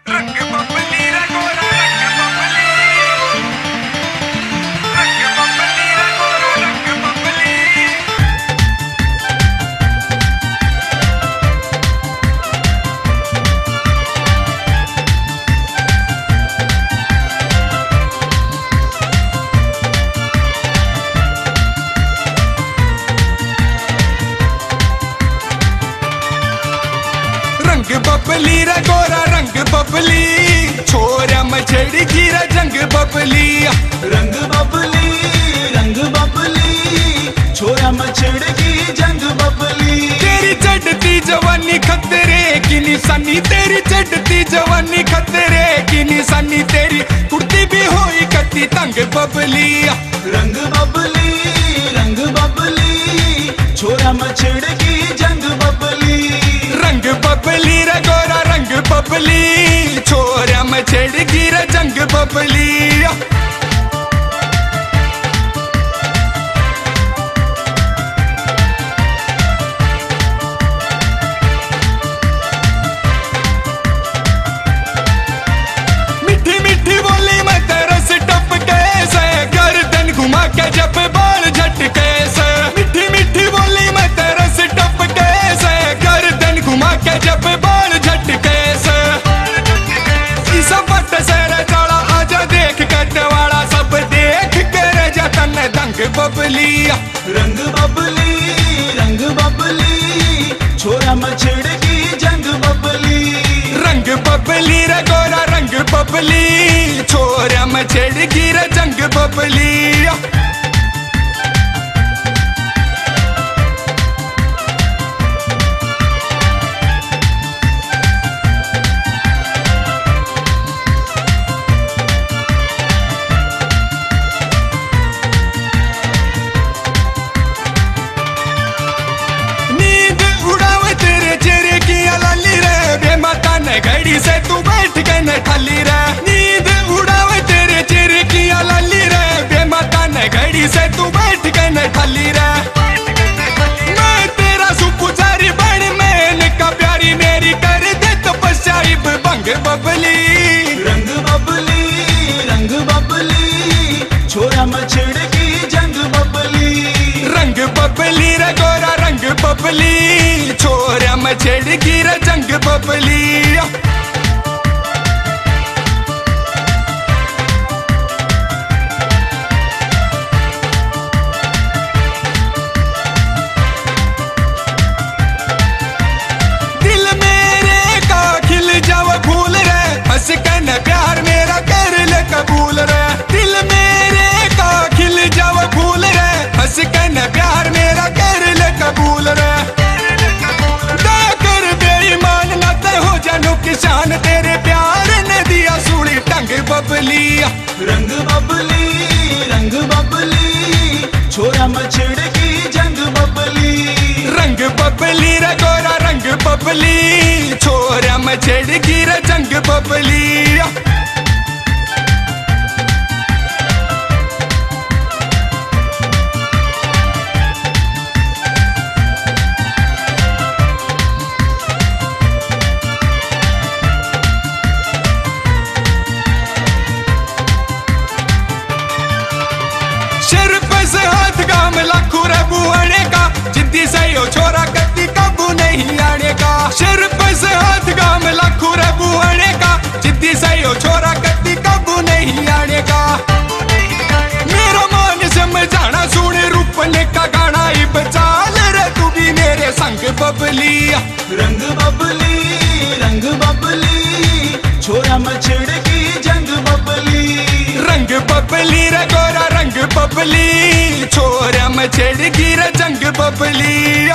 रंग बबली रे गोरा रंग बबली, रंग बबली रे गोरा रंग बबली। रंग बबली रे गोरा रंग बबली, छोरा मछड़ी गिरा जंग बबली। रंग बबली छोरा मछड़ की जंग बबली। तेरी चढ़ती जवानी खतरे की निशानी, तेरी चढ़ती जवानी खतरे की निशानी, तेरी कुर्ती भी होई कत्ती तंग बबली। रंग बबली छोरा मछड़ की जंग बबली। रंग बबली रे गोरा रंग बबली, छोरा मछड़ गिरा जंग बबली। मीठी मीठी बोली में तेरे से टपके से, गर्दन घुमा के जब बाल झटके से। मीठी मीठी बोली में तेरे से टपके से, गर्दन घुमा के जब बाल झटके से। इस पट से रे चौड़ा आजा देख कटवाड़ा, सब देख के रे जतन दंग बबली। रंग बबली छोरा मछड़ की जंग बबली। रंग बबली रे गोरा रंग बबली, छोरा मछड़ गिरा जंग बबली। नींद उड़ावे तेरे चेहरे की अलाली रे, बेमाता ने घड़ी से तू बैठ के न ठाली रे। नींद उड़ावे तेरे चेहरे की अलाली रे, बेमाता ने घड़ी से तू बैठ के न ठाली रे। मैं तेरा सुपुजारी बन मैंने का प्यारी, मेरी कर दे तपस्या इब बंग बबली। रंग बबली छोरा मछड़ की जंग बबली। रंग बबली रे गोरा रंग बबली, छोरा मछड़ गिरा जंग बबली। दिल मेरे का खिल जाव फूल रे, हंस के न प्यार मेरा कर ले कबूल रे। दिल मेरे का खिल जाव फूल रे, हंस के न प्यार मेरा कर ले कबूल रे। दया कर बेईमान न ते हो जानू किसान, तेरे प्यार ने दिया सूली टंग बबली। रंग बबली छोरा मछड़ की जंग बबली। रंग बबली रे गोरा रंग बबली, छोरा मछड़ गिरा जंग बबली। सिर पे से हाथ काम लाखों रे बुआने का, जिद्दी से यो छोरा कत्ती काबू नहीं आने का। सिर पे से हाथ काम लाखों रे बुआने का, जिद्दी से यो छोरा कत्ती काबू नहीं आने का। मेरा मान समझाना सुन रूपने का गाना, इब चाल रे तू भी मेरे संग बबली। रंग बबली छोरा मछड़ की जंग बबली। रंग बबली रे गोरा रंग बबली, छोरा मछड़ गिरा जंग बबली।